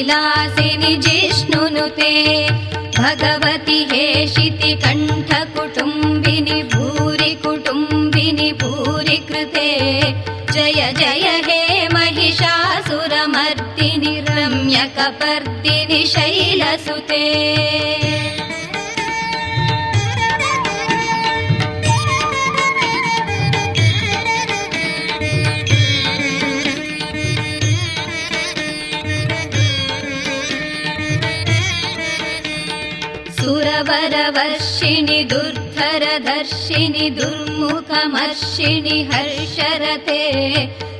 विलासिनि जिष्णुनुते भगवति हेशिति कण्ठ कुटुम्बिनि भूरि कुटुम्बिनि भूरि कृते जय जय हे महिषासुरमर्दिनि रम्यकपर्दिनि शैलसुते सुरवरवर्षिणि दुर्धरदर्शिनि दुर्मुखमर्षिणि हर्षरते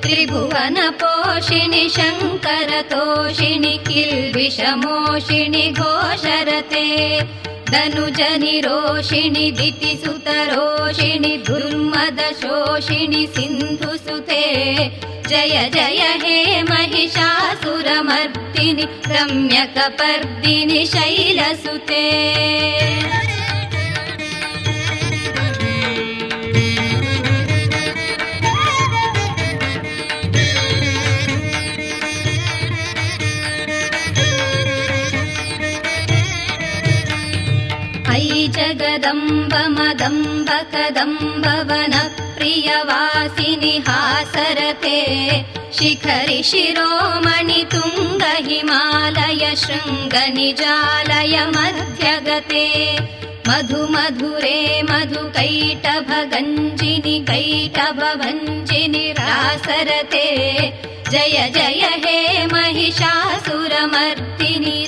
त्रिभुवनपोषिणि शङ्करतोषिणि किल्बिषमोषिणि घोषरते धनुजनिरोषिणि दितिसुतरोषिणि दुर्मदशोषिणि सिन्धुसुते जय जय हे महिषासुरमर्दिनि रम्यकपर्दिनि शैलसुते अयि जगदम्ब मदम्ब कदम्ब वनप्रियवासिनि हासरते शिखरि शिरोमणि तुङ्ग हिमालय शृङ्ग निजालय मध्यगते मधु मधुरे मधु कैटभ गञ्जिनि कैटभ भञ्जिनि रासरते जय जय हे महिषासुरमर्दिनि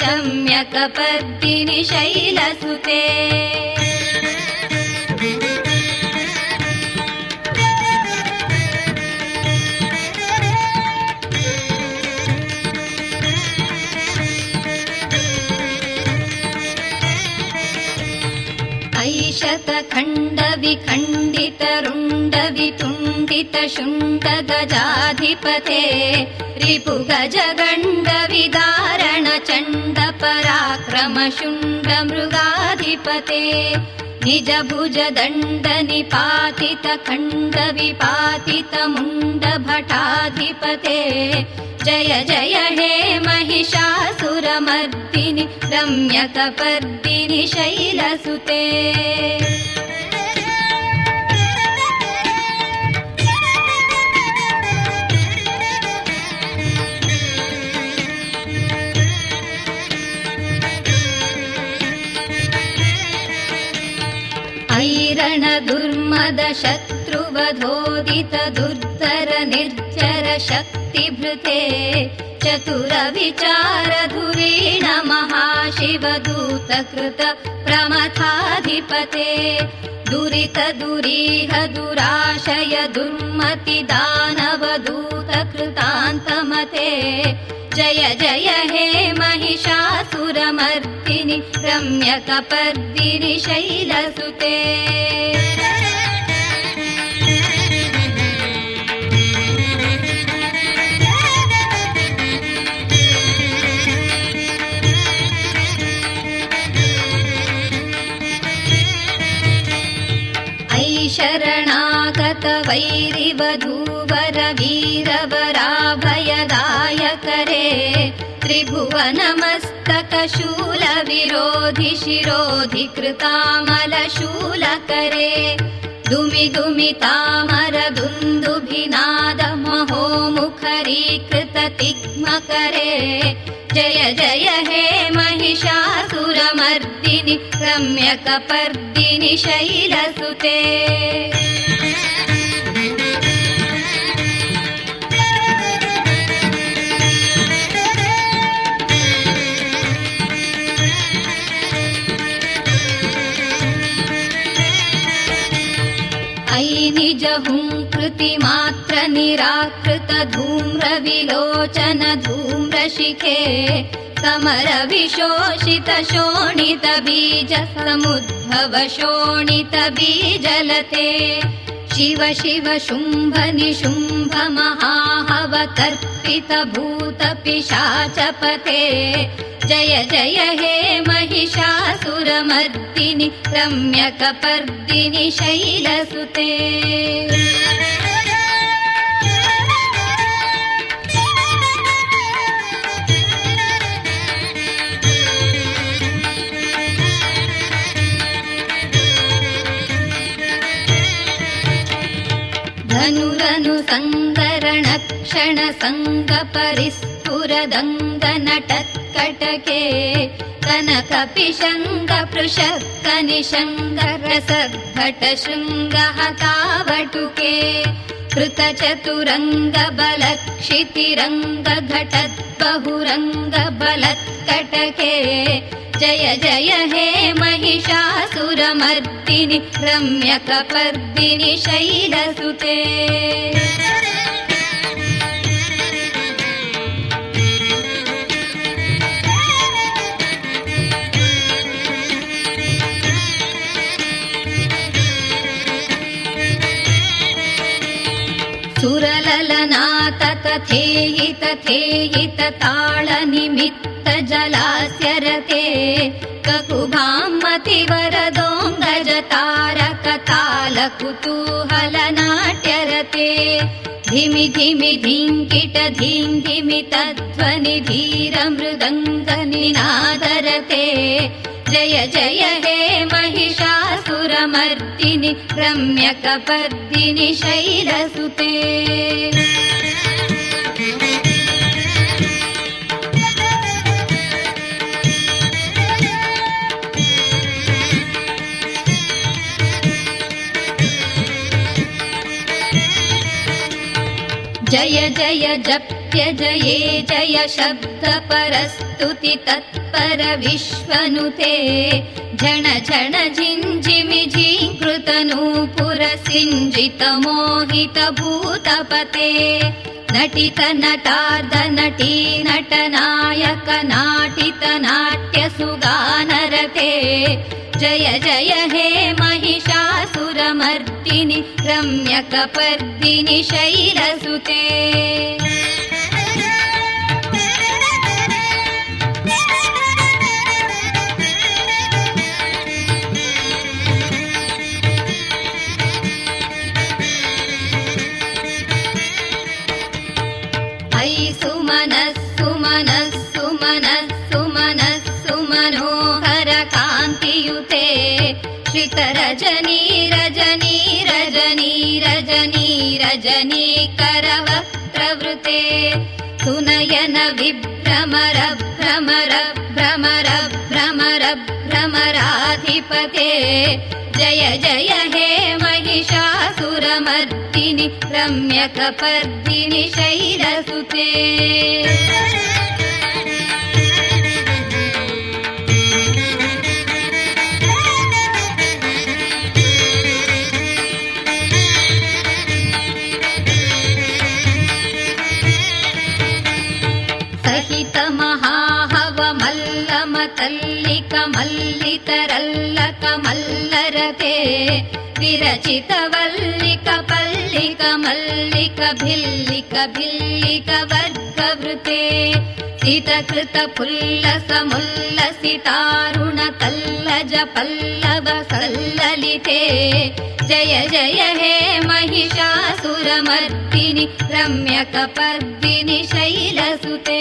रम्यकपर्दिनि शैलसुते ऐशतखण्ड विखण्डित रुण्ड वितुण्डित शुण्ड गजाधिपते रिपु गजगण्ड विदारण चण्ड पराक्रम शुण्ड मृगाधिपते निज भुज दण्ड निपातित खण्ड विपातित मुण्ड भटाधिपते जय जय हे महिषासुरमर्दिनि रम्यकपर्दिनि शैलसुते ऐरण दुर्मद शत्रुवधोदित दुर्धर निर्जर शक्तिभृते चतुर विचार धुरीण महाशिवदूत कृत प्रमथाधिपते दुरित दुरीह दुराशय दुर्मति दानव दूत कृतान्तमते जय जय हे महिषासुरमर्दिनि रम्यकपर्दिनि शैलसुते शरणागत वैरिवधूवर वीरवराभयदायकरे त्रिभुवनमस्तक शूल विरोधि शिरोधि कृतामल शूलकरे दुमि दुमि तामर दुन्दुभिनाद महोमुखरीकृत तिग्मकरे जय जय हे महिषासुरमर्दिनि रम्यकपर्दिनि शैलसुते अयि निज हुंकृति मात्र निराकृत धूम्र विलोचन धूम्रशिखे समर विशोषित शोणित बीज समुद्भव शोणित बीजलते शिव शिव शुंभ निशुंभ महाहव तर्पित भूत पिशाचपते जय जय हे महिषासुरमर्दिनि रम्यकपर्दिनि शैलसुते सङ्गरणक्षणसङ्गपरिस्फुरदङ्गनटत्कटके कनकपिशङ्गपृषक्कनिशङ्गरसद्भटशृङ्गः कावटुके कृतचतुरङ्गबलक्षितिरङ्गघटद्बहुरङ्गबलत्कटके जय जय हे महिषासुरमर्दिनि रम्यकपर्दिनि शैलसुते सुरललनाथ तथेयि तथेयि ताळनिमित्त जलास्यरते ककुभामतिवरदोङ्गजतारकतालकुतूहलनाट्यरते धिमि धिमि धिङ्किट धिं धिमि तध्वनि धीरमृदङ्गनिनादरते जय जय हे महिषासुरमर्दिनि रम्यकपर्दिनि शैलसुते जय जय जप्य जये जय शब्दपरस्तुति तत्पर विश्वनुते झण झण झिञ्झिमि झीङ्कृतनूपुर सिञ्जित मोहित भूतपते नटित नटार्ध नटी नटनायक नाटित नाट्यसुगानरते जय जय हे महिषासुरमर्दिनि रम्यकपर्दिनि शैलसुते सुमनोहर कान्तियुते श्रितरजनी रजनी रजनी रजनी रजनीकरवक्त्रवृते सुनयन विभ्रमर भ्रमर भ्रमर भ्रमर भ्रमराधिपते जय जय हे महिषासुरमर्दिनि रम्यकपर्दिनि शैलसुते मल्लितरल्लकमल्लरते विरचित वल्लिक पल्लिक मल्लिक भिल्लिक भिल्लिक वर्गवृते सितकृत पुल्लस मुल्लसितारुण तल्लज पल्लव सल्ललिते जय जय हे महिषासुरमर्दिनि रम्यकपर्दिनि शैलसुते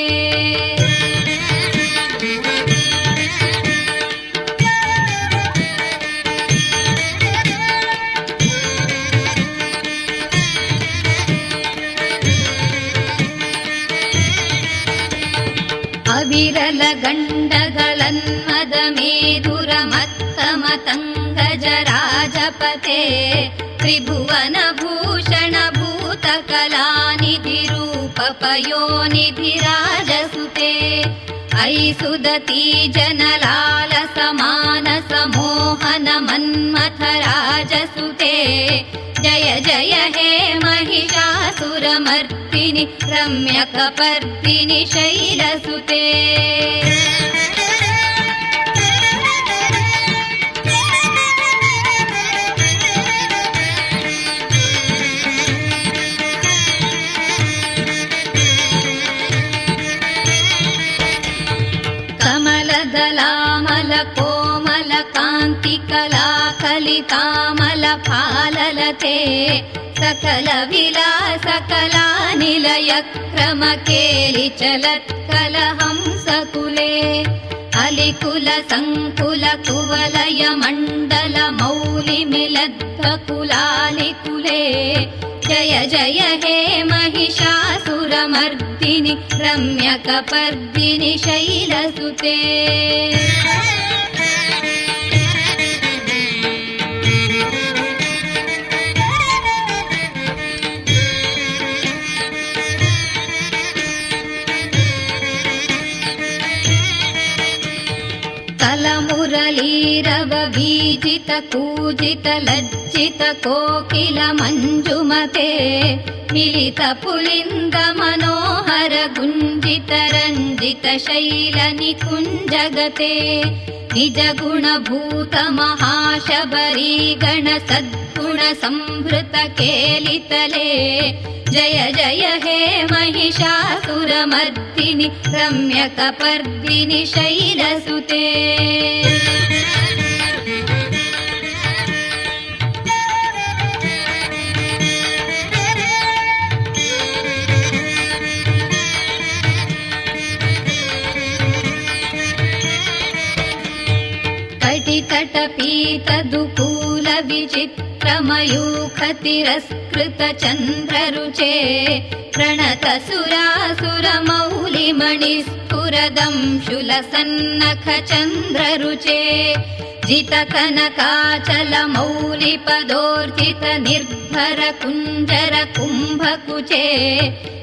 अविरल गण्डगलन्मद मेधुरमत्तमतङ्गजराजपते त्रिभुवन भूषण भूतकलानिधि रूप पयोनिधि राजसुते अयि सुदती जनलाल समानस मोहन मन्मथ राजसुते जय जय हे महिषासुरमर्दिनि रम्यकपर्दिनि शैलसुते कमलदलामल कोमल कान्ति कला कलितामल फाललते सकल विलास कला निलय क्रम केलि चलत्कल हंसकुले कलिकुल संकुल कुवलय मण्डल मौलिमिलद्ध कुलालिकुले जय जय हे महिषासुरमर्दिनि रम्यकपर्दिनि शैलसुते तलमुरलीरव बीजित कूजित लज्जित कोकिल मञ्जुमते मिलित पुलिन्द मनोहर गुञ्जित रञ्जित शैल निकुञ्जगते निज गुणभूत महाशबरी गण सद्गुण संभृत केलितले जय जय हे महिषासुरमर्दिनि रम्यकपर्दिनि शैलसुते कटितटपीतदुकूल विचित्रमयूखतिरस्कृत चन्द्ररुचे प्रणत सुरासुरमौलिमणिस्फुरदंशुलसन्नख चन्द्ररुचे जित कनकाचल मौलिपदोर्जित निर्भर कुञ्जर कुम्भकुचे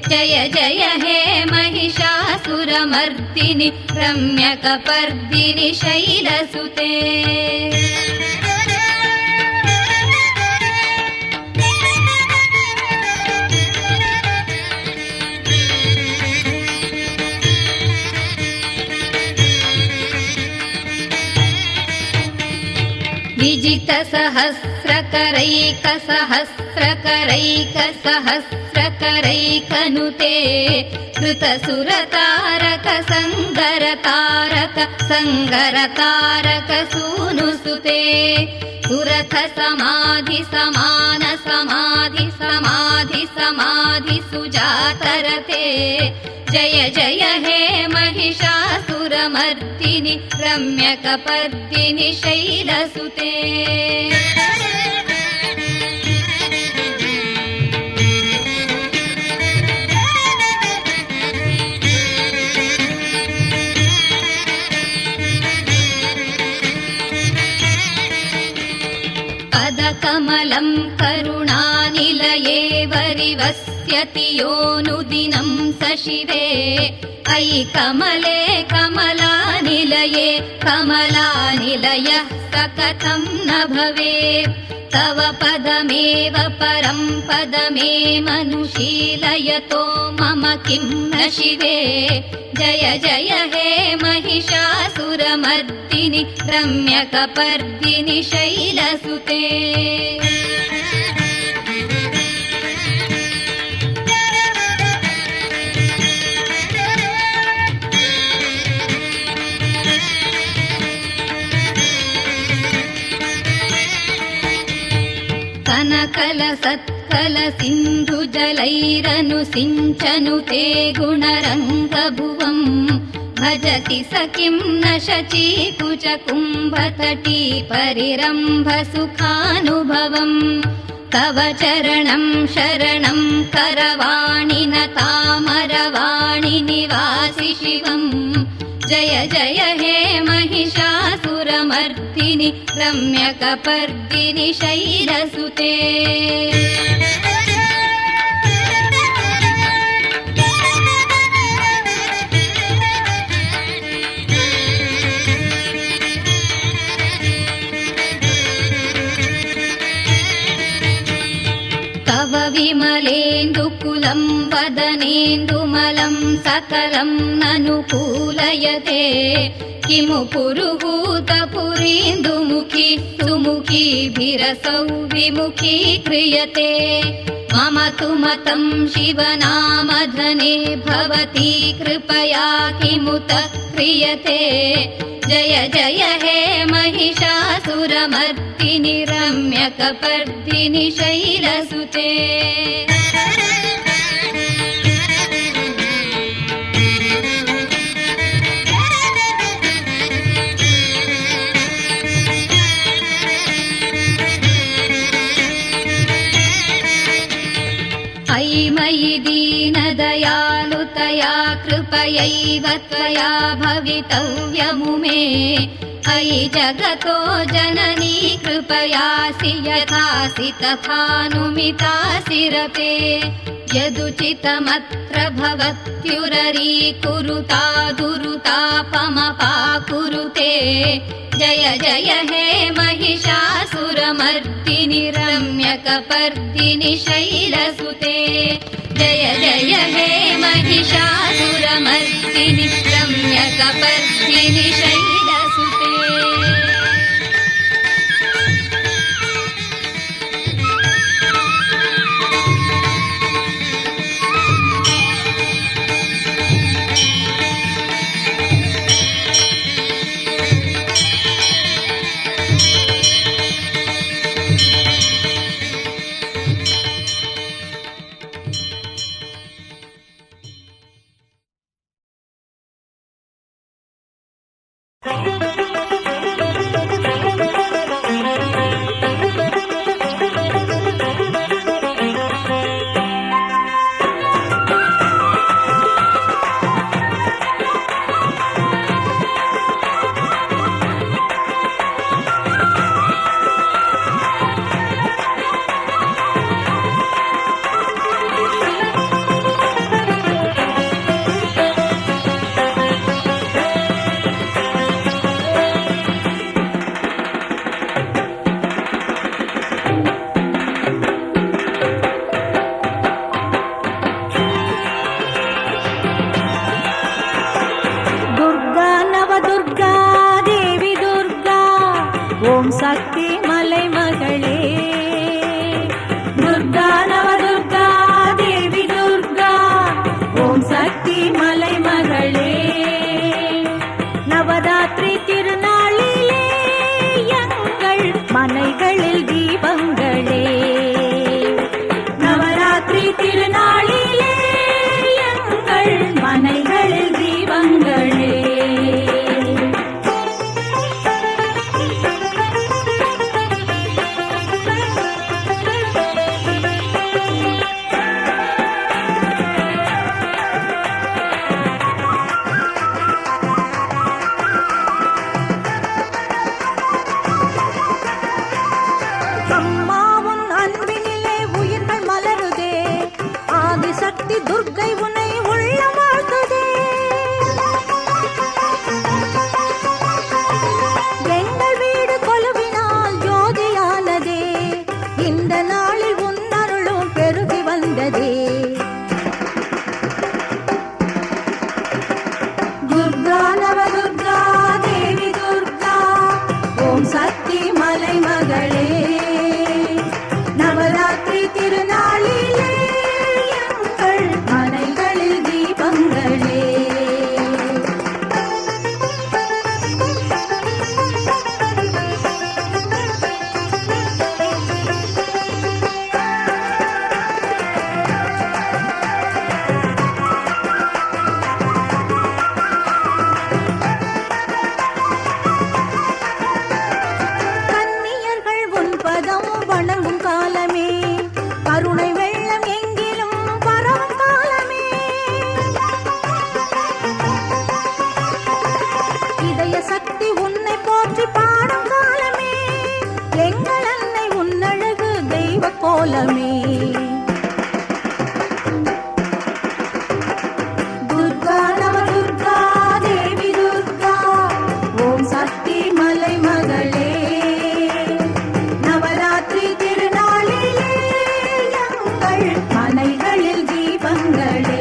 जय जय हे महिषासुरमर्दिनि रम्यकपर्दिनि शैलसुते विजित सहस्रकरैक सहस्रकरैक सहस्रकरैकनुते कृत सुरतारक संगरतारक संगरतारक सूनुसुते सुरथ समाधि समान समाधि समाधि समाधि सुजातरते जय जय हे महिषासुरमर्दिनि रम्यकपर्दिनि शैलसुते पदकमलं करुणानिलये वरिवस्यति योऽनुदिनं स शिवे अयि कमले कमलानिलये कमलानिलयः स कथं न भवेत् तव पदमेव परं पदमेमनुशीलयतो मम किं न शिवे जय जय हे महिषासुरमर्दिनि रम्यकपर्दिनि शैलसुते कनकल सत्कल सिन्धु जलैरनुसिञ्चनुते गुणरङ्गभुवम् भजति स किं न शचीकुच कुम्भतटी परिरम्भ सुखानुभवम् तव चरणं शरणं करवाणि न तामरवाणि निवासि शिवम् जय जय हे महिषासुरमर्दिनि रम्यकपर्दिनि शैलसुते तव विमलेन्दुकुलं वदनेन्दुमलं सकलं ननुकूलयते किमु पुरुहूतपुरीन्दुमुखी सुमुखीभिरसौ विमुखी क्रियते मम तु मतं शिवनामधने भवती कृपया किमुत क्रियते जय जय हे महिषासुरमर्दिनि रम्यकपर्दिनि शैलसुते दीनदयालुतया कृपयैव त्वया भवितव्यमुमे अयि जगतो जननी कृपयासि यथासि तथानुमितासि रते यदुचितमत्र भवत्युररीकुरुता दुरुतापमपाकुरुते जय जय हे महिषासुरमर्दिनि रम्यकपर्दिनि शैलसुते जय जय हे महिषासुरमर्दिनि रम्यकपर्दिनि शैलसुते। ஓம் சக்தி மலைமகளே துர்கா நவதுர்கா தேவி துர்கா ஓம் சக்தி மலைமகளே நவராத்திரி திருநாளிலே எங்கள் மனைகளில் தீபங்களே நவராத்திரி திருநாளிலே எங்கள் மனைகளில் தீபங்களே துர்க்கை உன்னை உள்ள வாழ்த்துதே எங்கள் வீடு கொலுவினால் ஜோதியானதே இந்த நாளில் உன் அருளும் பெருகி வந்ததே துர்கா நவதுர்கா தேவி துர்கா ஓம் சக்தி மலைமகளே நவராத்திரி திருநாளிலே மனைகளில் தீபங்களே கன்னியர்கள் உன் பதம் வணங்கும் காலமே கருணை வெள்ளம் எங்கிலும் பரவும் காலமே இதய சக்தி உன்னை போற்றி பாடும் காலமே எங்கள் அன்னை உன்னழகு தெய்வ கோலமே துர்கா நவதுர்கா தேவி துர்கா ஓம் சக்தி மலைமகளே நவராத்திரி திருநாளிலே எங்கள் மனைகளில் தீபங்களே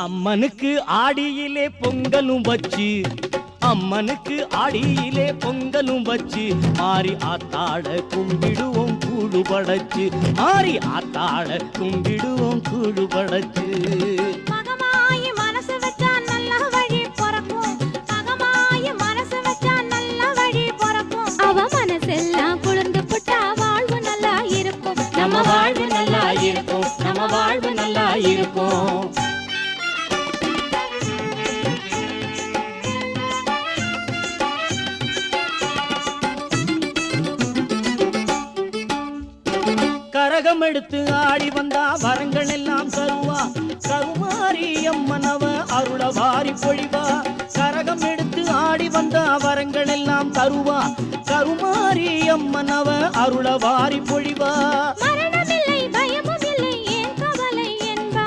அம்மனுக்கு ஆடியிலே பொங்கலும் வச்சு அம்மனுக்கு ஆடியிலே பொங்கலும் வச்சு மாறி ஆத்தாட கும்பிடுவோம் கூடு படைச்சு மாறி ஆத்தாட கும்பிடுவோம் கூடு படைச்சு மகமாயி மனசு வச்சா நல்ல வழி பிறக்கும் மகமாயி மனசு வச்சா நல்ல வழி பிறக்கும் அவ மனசெல்லாம் குளிர்ந்து புட்டா வாழ்வு நல்லா இருக்கும் நம்ம வாழ்வு நல்லா இருக்கும் நம்ம வாழ்வு நல்லா இருக்கும் கரகம் எடுத்து ஆடி வந்தா வரங்கள் எல்லாம் தருவா கருமாரி அம்மனவ அருள வாரி பொழிவா கரகம் எடுத்து ஆடி வந்தா வரங்கள் எல்லாம் தருவா கருமாரி அம்மனவ அருள வாரி பொழிவா மரணமில்லை பயமும் இல்லை ஏன் கவலை என்பா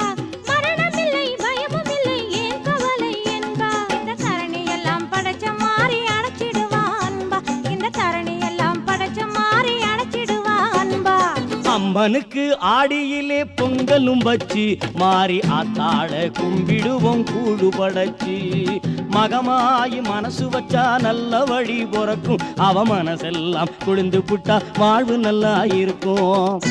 மரணமில்லை பயமும் இல்லை ஏன் கவலை என்பா இந்த தரணி எல்லாம் படைச்ச மாறி அணைச்சிடுவா அன்பா இந்த தரணி எல்லாம் படைச்ச மாறி அணைச்சிடுவா அன்பா அம்மனுக்கு ஆடியிலே பொங்கலும் வச்சு மாறி ஆத்தாட கும்பிடுவோம் கூடு படைச்சு மகமாயி மனசு வச்சா நல்ல வழி பிறக்கும் அவ மனசெல்லாம் குளிந்து புட்டா வாழ்வு நல்லா இருக்கும்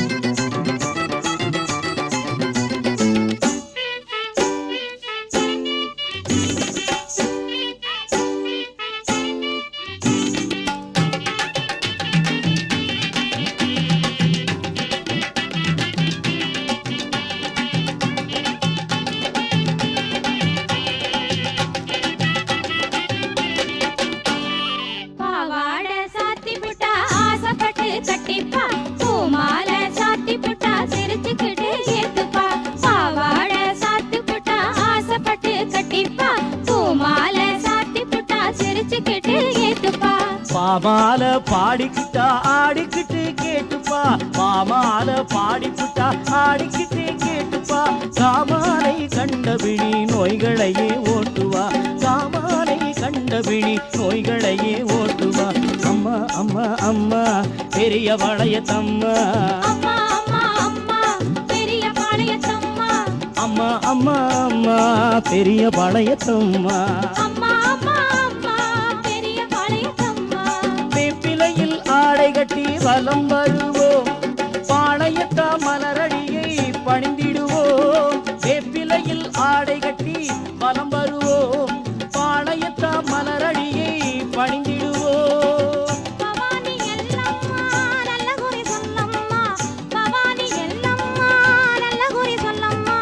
பாவாடை சாத்தி புட்டா ஆசைப்பட்டு கட்டிப்பா பூமாலை சாத்தி புட்டா சிரிச்சுக்கிட்டு ஏத்துப்பா பாவாடை சாத்தி புட்டா ஆசைப்பட்டு கட்டிப்பா பூமாலை சாத்தி புட்டா சிரிச்சுக்கிட்டு ஏத்துப்பா பாமால பாடிக்கிட்டா ஆடிக்கிட்டு கேட்டுப்பா பாமால பாடிக்கிட்டா ஆடிக்கிட்டு கேட்டுப்பா காமாலை கண்டபிடி நோய்களையே ஓட்டுவா காமாலை கண்டபிடி நோய்களையே ஓட்டுவா அம்மா அம்மா அம்மா பெரிய வளையத்தம்மா அம்மா அம்மா அம்மா பெரிய பாளையத்தம்மா அம்மா அம்மா அம்மா பெரிய வளையத்தம்மா அம்மா அம்மா அம்மா பெரிய பாளையத்தம்மா வேப்பிலையில் ஆடை கட்டி வலம் வருவோம் பாளையத்தா மலரடியை பணிந்திடுவோம் வேப்பிலையில் ஆடை கட்டி வலம் வருவோம் பாளையத்தா மலரடியை பணிந்திடுவோம் பவானி எல்லம்மா நல்ல குறி சொல்லம்மா பவானி எல்லம்மா நல்ல குறி சொல்லம்மா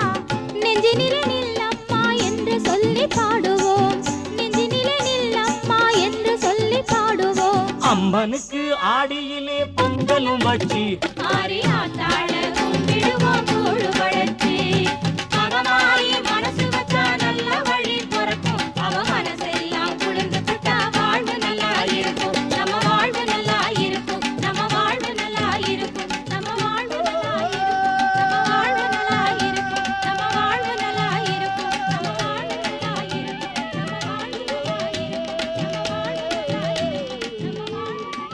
நெஞ்சினிலே நில்லம்மா என்று சொல்லி பாடுவோம் நெஞ்சினிலே நில்லம்மா என்று சொல்லி பாடுவோம் அம்மனுக்கு ஆடியிலே பொங்கலும் வச்சு ஆரி ஆத்தாள கும்பிடுவோம் கூழு படைச்சி மகமாயி மனசு வச்சா நல்ல வழி பிறக்கும் அவ மனசெல்லாம் குளிர்ந்து புட்டா வாழ்வு நல்லா இருக்கும் நம்ம வாழ்வு நல்லா இருக்கும் நம்ம வாழ்வு நல்லா இருக்கும் நம்ம வாழ்வு நல்லா இருக்கும் நம்ம வாழ்வு நல்லா இருக்கும் நம்ம வாழ்வு நல்லா இருக்கும் நம்ம வாழ்வு நல்லா இருக்கும் நம்ம வாழ்வு நல்லா இருக்கும் நம்ம வாழ்வு நல்லா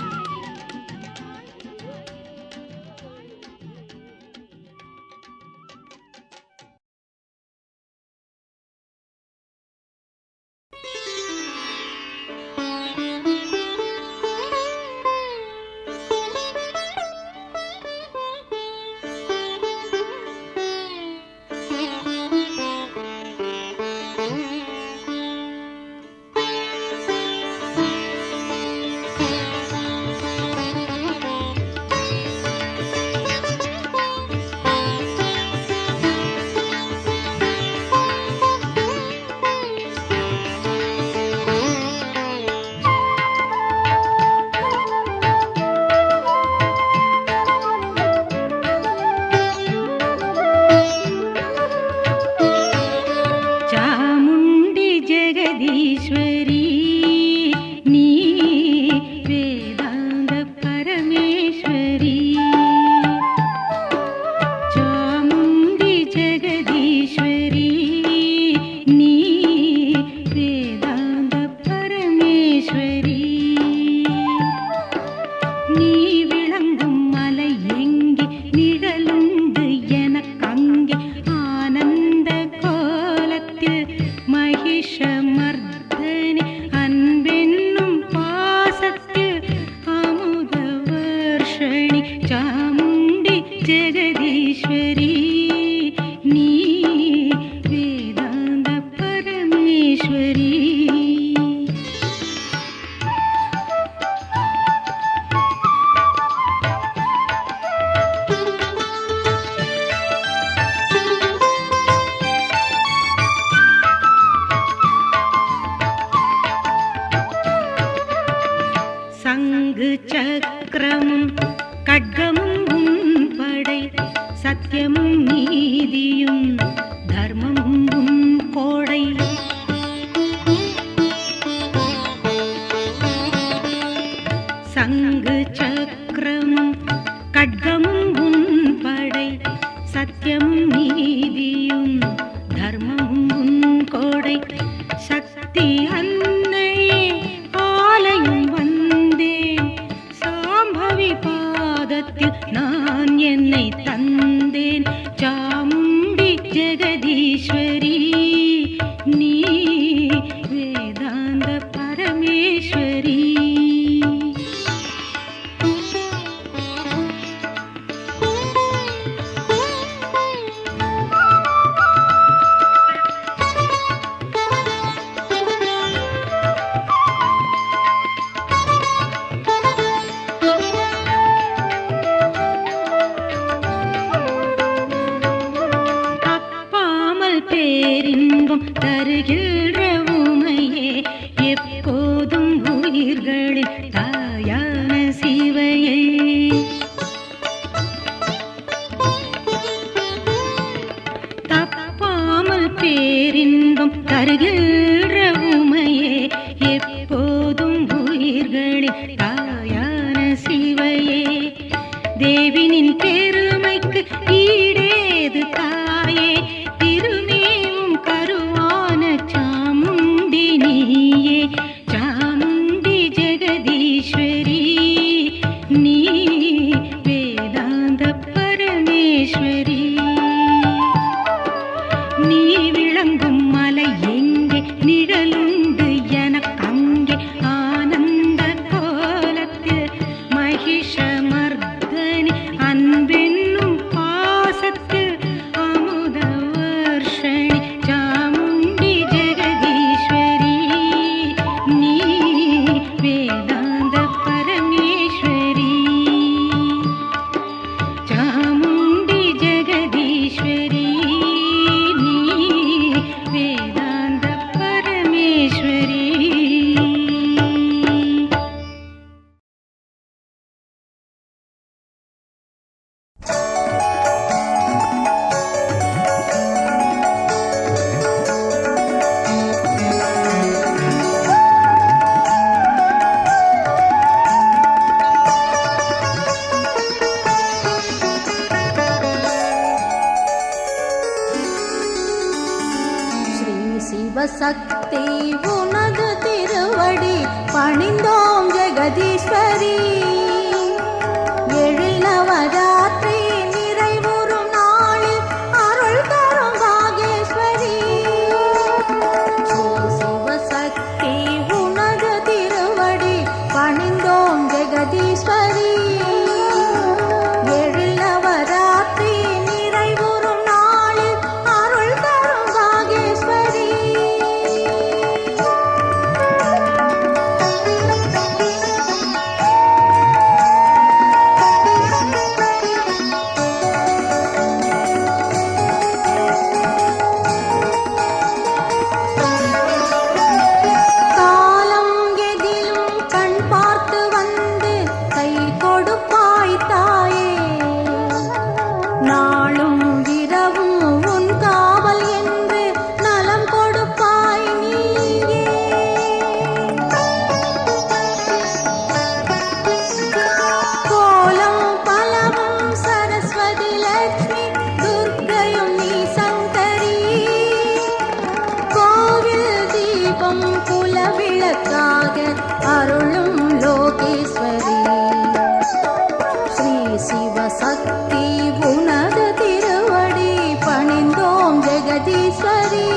மகிஷமர்தனி அன்பென்னும் பாசத்தில் அமுத வர்ஷணி சாமுண்டி ஜெகதீஸ்வரி நீ வேதாந்த பரமேஸ்வரி. சங்கு சக்கரமும் கட்கமும் உன் படை சத்தியமும் நீதியும் தர்மமும் உன் கோடை. சங்கு சக்கரமும் கட்கமும் உன் படை சத்தியமும் நீதியும் தர்மமும் உன் கோடை. சக்தி அன்னையே ஆலயம் வந்தேன் சாம்பவி பாதத்தில் நான் என்னை தந்தேன் சாமுண்டி ஜெகதீஸ்வரி நீ வேதாந்த பரமேஸ்வரி. பேரின்பம் தருகின்ற உமையே எப்போதும் உயிர்களின் தாயான சிவையே. தப்பாமல் பேரின்பம் தருகின்ற உமையே எப்போதும் உயிர்களின் தாயான சிவையே. தேவினின் பெருமைக்கு ஈடேது தாயே திருமேவும் கருவான சாமுண்டி நீயே சாமுண்டி ஜெகதீஸ்வரி நீ வேதாந்த பரமேஸ்வரி. நீ விளங்கும் மலை எங்கே நிழலுண்டு எனக்கங்கே ஆனந்த கோலத்தில் மகிஷமர்தனி அன்பென்னும் பாசத்தில் அமுத வர்ஷணி சாமுண்டி ஜெகதீஸ்வரி நீ வேதாந்த பரமேஸ்வரி சாமுண்டி ஜெகதீஸ்வரி நீ வேதாந்த பரமேஸ்வரி. ஸ்ரீ சிவசக்தி உனது திருவடி பணிந்தோம் ஜெகதீஸ்வரி. எழில் நவராத்திரி நிறைவுறும் நாளில் அருள் தரும் பாகேஸ்வரி. ஸ்ரீ சிவசக்தி உனது திருவடி பணிந்தோம் ஜெகதீஸ்வரி. எழில் நவராத்திரி நிறைவுறும் நாளில் அருள் தரும் பாகேஸ்வரி. காலம் எதிலும் கண் பார்த்து வந்து கை கொடுப்பாய் தாயே. நாளும் இரவும் உன் காவல் என்று நலம் கொடுப்பாய் நீயே. கோலம் பலவும் சரஸ்வதி லட்சுமி துர்க்கையும் நீ சங்கரி. கோவில் தீபம் குலவிளக்காக அருளும் லோகேஸ்வரி. ஸ்ரீ சிவசக்தி உனது திருவடி பணிந்தோம் ஜெகதீஸ்வரி.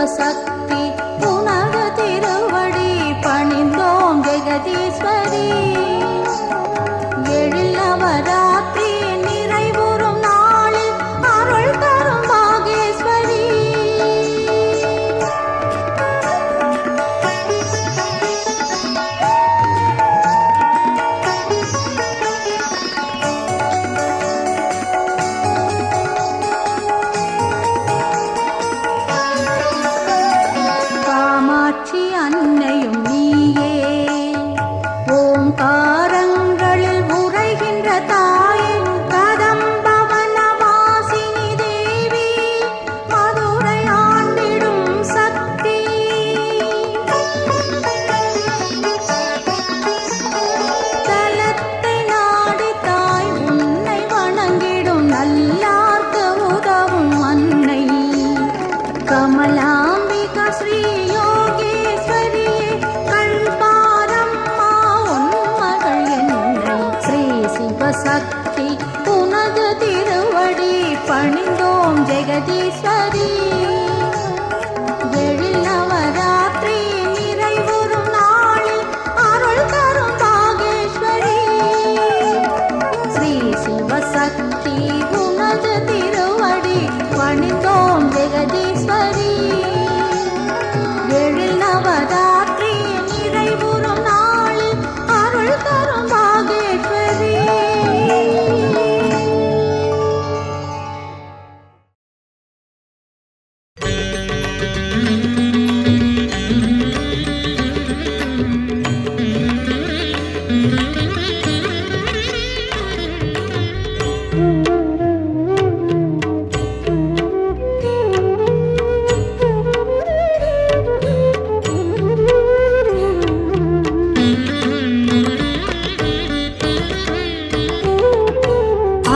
சிவசக்தி உனது திருவடி பணிந்தோம் ஜெகதீஸ்வரி. எழில் நவராத்திரி நிறைவுறும் நாளில் அருள் தரும் பாகேஸ்வரி. காமாட்சி அன்னையும் நீயே, ஓங்காரங்களில் உரைகின்ற தாயே, கதம்பவனவாசினி தேவி, மதுரை ஆண்டிடும் சக்தி. தலத்தை நாடி தாய் உன்னை வணங்கிடும் நல்லார்க்கு உதவும் அன்னை. கமலாம்பிகா ஸ்ரீ யோகேஸ்வரியே, கல்பாரம்மா உன் மகள் என்னை. ஸ்ரீ சிவசக்தி உனது திருவடி பணிந்தோம் ஜெகதீஸ்வரி. எழில் நவராத்திரி நிறைவுறும் நாளில் அருள் தரும் பாகேஸ்வரி. ஸ்ரீ சிவசக்தி உனது திருவடி பணிந்தோம் ஜெகதீஸ்வரி. எழில் நவராத்திரி நிறைவுறும் நாளில் அருள் தரும் பாகேஸ்வரி.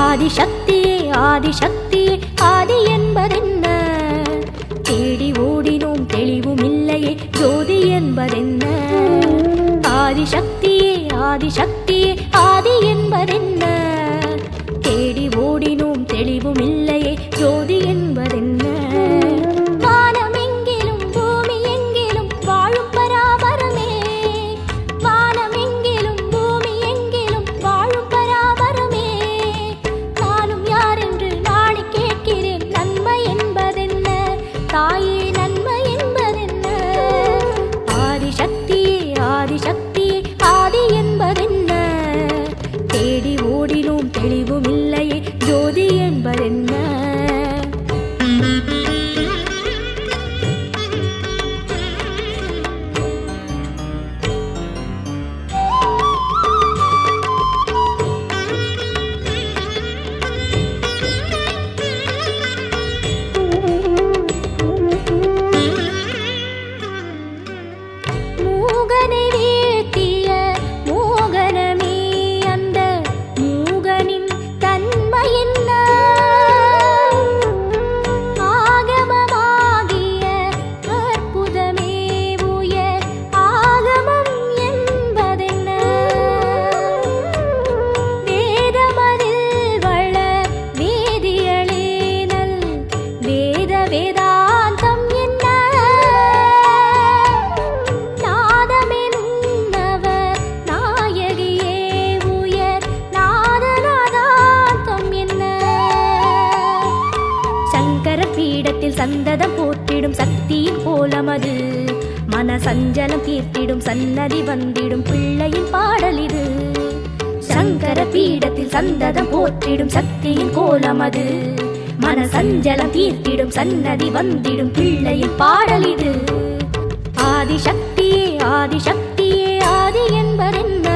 ஆதிசக்தியே ஆதிசக்தியே ஆதி என்பதென்ன? தேடி ஓடினோம் தெளிவும் இல்லையே ஜோதி என்பதென்ன? ஆதிசக்தியே ஆதிசக்தியே ஆதி என்பதென்ன? தேடி ஓடினோம் தெளிவும் இல்லையே ஜோதி என்பதென்ன? வானமெங்கிலும் பூமி எங்கிலும் வாழும் பராபரமே, வானமெங்கிலும் பூமி எங்கிலும் வாழும் பராபரமே. நானும் யார் என்று நாடி கேட்கிறேன், நன்மை என்பதென்ன? தாயே நன்மை என்பதென்ன? ஆதிசக்தியே ஆதிசக்தியே ஆதி என்பதென்ன? தேடி ஓடினோம் தெளிவும் இல்லையே ஜோதி என்பதென்ன? மூகனை வீழ்த்திய மோகனமே, அந்த மூகனின் தன்மை என்ன? ஆகமமாகிய அற்புதமே உயர் ஆகமம் என்பதென்ன? வேதமதில் வளர் வேதியளே நல் வேத வேதாந்தம் என்ன? நாதமெனுன்னவர் நாயகியே உயர் நாதநாதாந்தம் என்ன? சங்கர பீடத்தில் சந்ததம் போற்றிடும் சக்தியின் கோலமது, மன சஞ்சலம் தீர்த்திடும் சன்னதி வந்திடும் பிள்ளையின் பாடல் இது. சங்கர பீடத்தில் சந்ததம் போற்றிடும் சக்தியின் கோலமது, மன சஞ்சலம் தீர்த்திடும் சன்னதி வந்திடும் பிள்ளையின் பாடல் இது. ஆதிசக்தியே ஆதிசக்தியே ஆதி என்பதென்ன?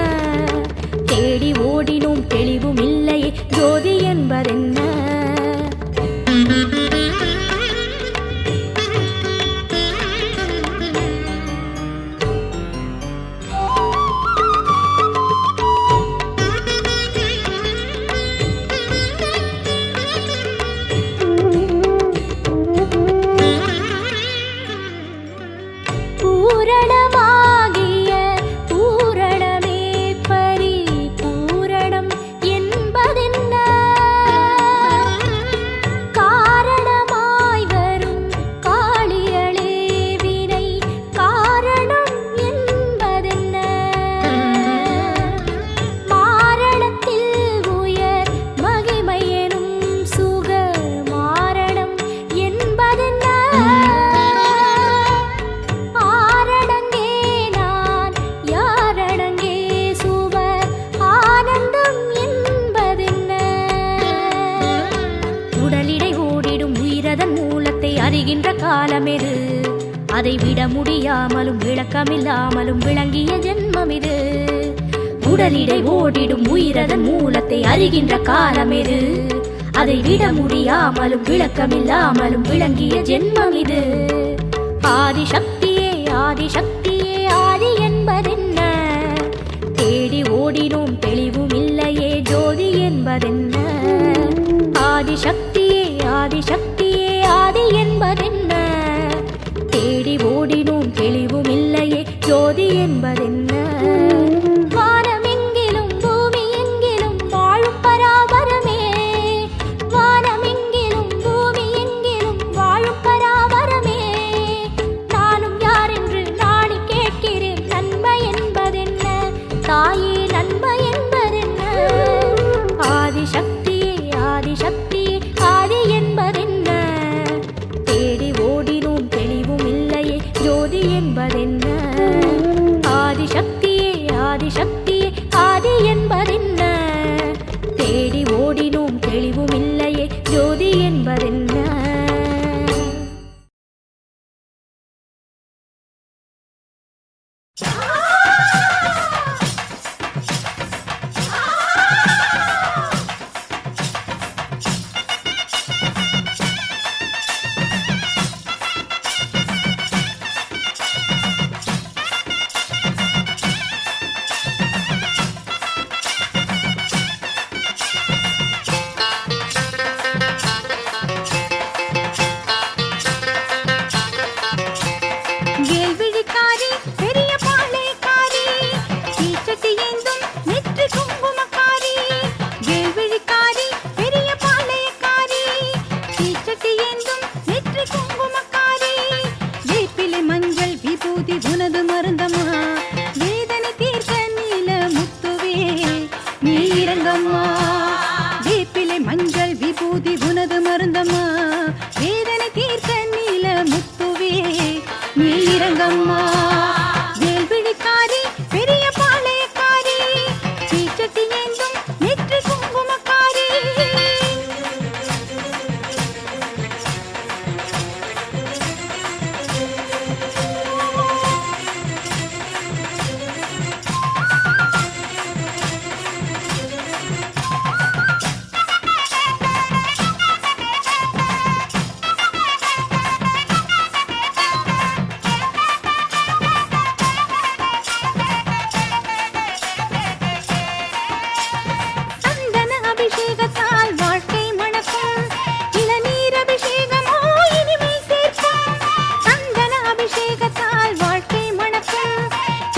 தேடி ஓடினோம் தெளிவும் இல்லையே ஜோதி என்பதென்ன? பூரணமாகிய பூரணமே பரிபூரணம் என்பதென்ன? அறிகின்ற காலமெது, அதை விட முடியாமலும் விளக்கமில்லாமலும் விளங்கிய ஜென்மம் இது. உடலிடை ஓடிடும் உயிரதன் மூலத்தை அறிகின்ற காலமெது, அதை விட முடியாமலும் விளக்கமில்லாமலும் விளங்கிய ஜென்மம் இது. ஆதிசக்தியே ஆதிசக்தியே ஆதி என்பதென்ன, தேடி ஓடினோம் தெளிவும் இல்லையே ஜோதி என்பதென்ன. ஆதிசக்தியே ஆதிசக்தியே ஆதி என்பதென்ன, தேடி ஓடினோம் தெளிவும் இல்லையே ஜோதி என்பதென்ன. வானமெங்கிலும் பூமி எங்கிலும் வாழும் பராபரமே, வானமெங்கிலும் பூமி எங்கிலும் வாழும் பராபரமே. நானும் யார் என்று நாடி கேட்கிறேன், நன்மை என்பதென்ன தாயே நன்மை என்பதென்ன. ஆதிசக்தியே ஆதிசக்தியே ஆதி என்பதென்ன, தேடி ஓடினோம் தெளிவும் இல்லையே ஜோதி என்பதென்ன. ஆதிசக்தியே ஆதிசக்தியே ஆதி என்பதென்ன, தேடி ஓடினோம் தெளிவும் இல்லையே ஜோதி என்பதென்ன. வேல்விழிக்காரி பெரிய பாளையக்காரி, தீச்சட்டி ஏந்தும் நெற்றி குங்குமக்காரி. வேல்விழிக்காரி பெரிய பாளையக்காரி, தீச்சட்டி ஏந்தும் நெற்றி குங்குமக்காரி. வேப்பிலை மஞ்சள் விபூதி உனது மருந்தம்மா, வேதனை தீர்க்க நீல முத்துவே நீ இறங்கம்மா. வேப்பிலை மஞ்சள் விபூதி உனது மருந்தம்மா, வேதனை தீர்க்க நீல முத்துவே நீ இறங்கம்மா. வேல்விழிக்காரி பெரிய பாளையக்காரி, தீச்சட்டி ஏந்தும் நெற்றி குங்குமக்காரி. சந்தன அபிஷேகத்தால் வாழ்க்கை மணக்கும், இளநீர் அபிஷேகமோ இனிமை சேர்க்கும். சந்தன அபிஷேகத்தால் வாழ்க்கை மணக்கும்,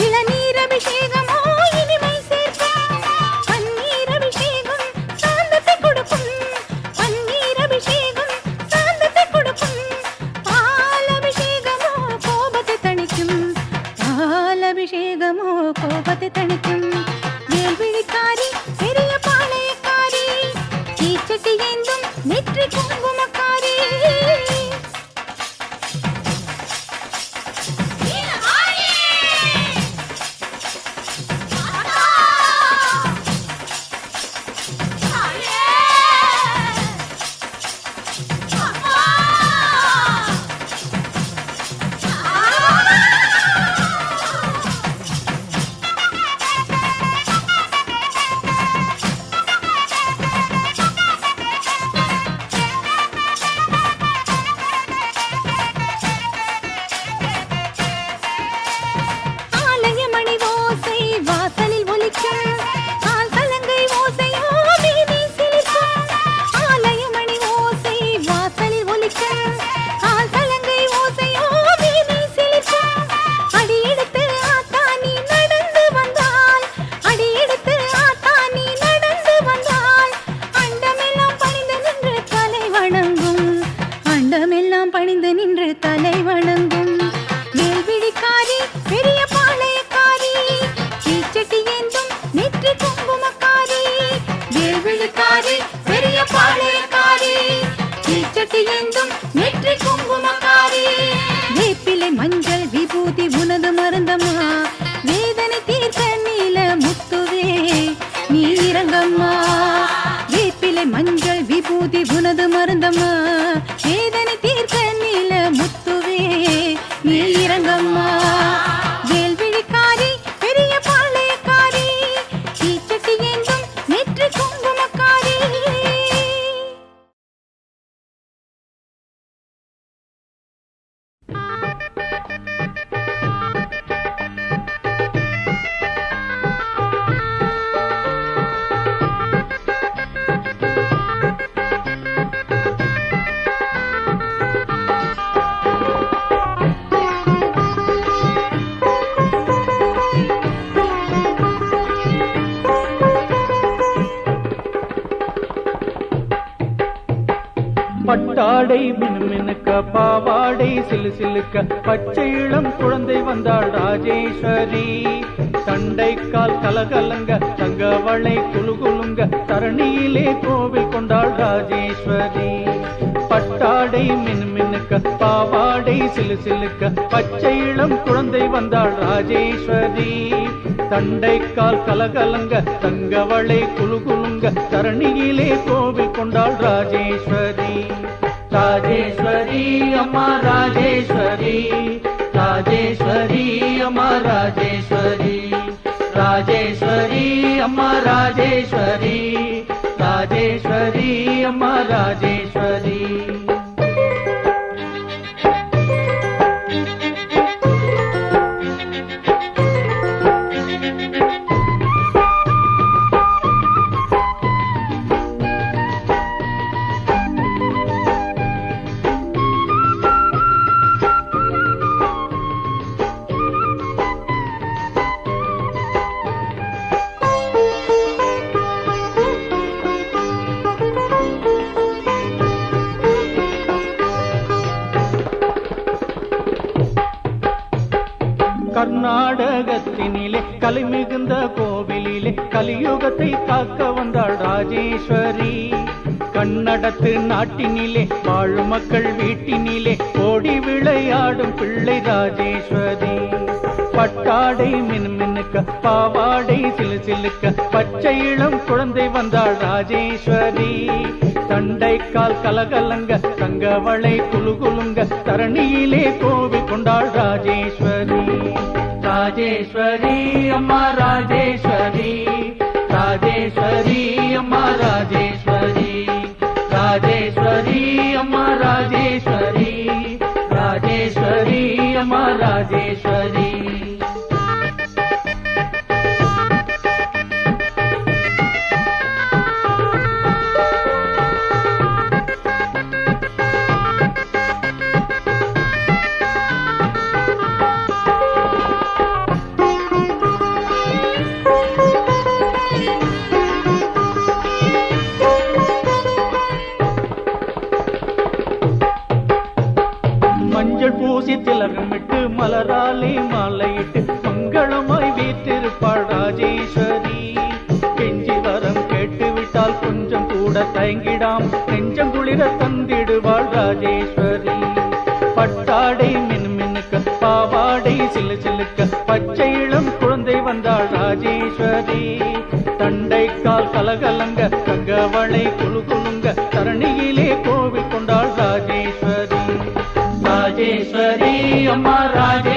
இளநீர் அபிஷேகமோ இனிமை சேர்க்கும். பன்னீர் அபிஷேகம் சாந்தத்தை கொடுக்கும், பன்னீர் அபிஷேகம் சாந்தத்தை கொடுக்கும். பால் அபிஷேகமோ கோபத்தை தணிக்கும், பால் அபிஷேகமோ கோபத்தை தணிக்கும். வேல்விழிக்காரி பெரிய பாளையக்காரி, தீச்சட்டி ஏந்தும் நெற்றி குங்குமக்காரி. ஆலயமணி ஓசை வாசலில் ஒலிக்கும், ஆல் கலங்கை ஓசையோ வீதி சிலிர்க்கும். ஆலயமணி ஓசை வாசலில் ஒலிக்கும், ஆல் கலங்கை ஓசையோ வீதி சிலிர்க்கும். அடியெடுத்து ஆத்தா நீ நடந்து வந்தால், அடியெடுத்து ஆத்தா நீ நடந்து வந்தால், அண்டமெல்லாம் பணிந்து நின்று தலை வணங்கும், அண்டமெல்லாம் பணிந்து நின்று தலை வணங்கும். வேல்விழிக்காரி பெரிய பாளையக்காரி, தீச்சட்டி ஏந்தும் நெற்றி குங்குமக்காரி. வேல்விழிக்காரி பெரிய பாளையக்காரி, தீச்சட்டி ஏந்தும் நெற்றி குங்குமக்காரி. வேப்பிலை மஞ்சள் விபூதி உனது மருந்தம்மா, வேதனை தீர்க்க நீல முத்துவே நீ இறங்கம்மா. வேப்பிலை மஞ்சள் விபூதி உனது மருந்தம்மா, வேதனை தீர்க்க நீல பட்டாடை மினுமினுக்க பாவாடை சிலு சிலுக்க பச்சை இளம் குழந்தை வந்தாள் ராஜேஸ்வரி. தண்டைக்கால் கலகலங்க தங்கவளை குலுகுலுங்க தரணியிலே கோவில் கொண்டாள் ராஜேஸ்வரி. பட்டாடை மினுமினுக்க பாவாடை சிலு சிலுக்க பச்சை இளம் குழந்தை வந்தாள் ராஜேஸ்வரி. தண்டைக்கால் கலகலங்க தங்கவளை குலுகுலுங்க தரணியிலே கோவில் கொண்டாள் ராஜேஸ்வரி. ராஜேஸ்வரி அம்மா ராஜேஸ்வரி, ராஜேஸ்வரி அம்மா ராஜேஸ்வரி, ராஜேஸ்வரி அம்மா ராஜேஸ்வரி, ராஜேஸ்வரி அம்மா ராஜேஸ்வரி. கர்நாடகத்தினிலே கலை மிகுந்த கோவிலிலே கலியுகத்தை காக்க வந்தாள் ராஜேஸ்வரி. கன்னடத்து நாட்டினிலே வாழும் மக்கள் வீட்டினிலே ஓடி விளையாடும் பிள்ளை ராஜேஸ்வரி. பட்டாடை மினுமினுக்க பாவாடை சிலு சிலுக்க பச்சை இளம் குழந்தை வந்தாள் ராஜேஸ்வரி. தண்டைக்கால் கலகலங்க தங்கவளை குலுகுலுங்க தரணியிலே கோவில் கொண்டாள் ராஜேஸ்வரி. ராஜேஸ்வரி அம்மா ராஜேஸ்வரி, ராஜேஸ்வரி அம்மா ராஜேஸ்வரி, ராஜேஸ்வரி அம்மா ராஜேஸ்வரி, ராஜேஸ்வரி அம்மா ராஜேஸ்வரி. மஞ்சள் பூசி திலகமிட்டு மலராலே மாலையிட்டு மங்களமாய் வீற்றிருப்பாள் ராஜேஸ்வரி. கெஞ்சி வரம் கேட்டுவிட்டால் கொஞ்சம் கூட தயங்கிடாம் நெஞ்சம் குளிர தந்திடுவாள் ராஜேஸ்வரி. பட்டாடை மினுமினுக்க பாவாடை சிலு சிலுக்க பச்சை இளம் குழந்தை வந்தாள் ராஜேஸ்வரி. தண்டைக்கால் கலகலங்க தங்கவளை குலுகுலுங்க தரணியிலே கோவில் கொண்டாள் ராஜேஸ்வரி. ராஜேஸ்வரி அம்மா ராஜே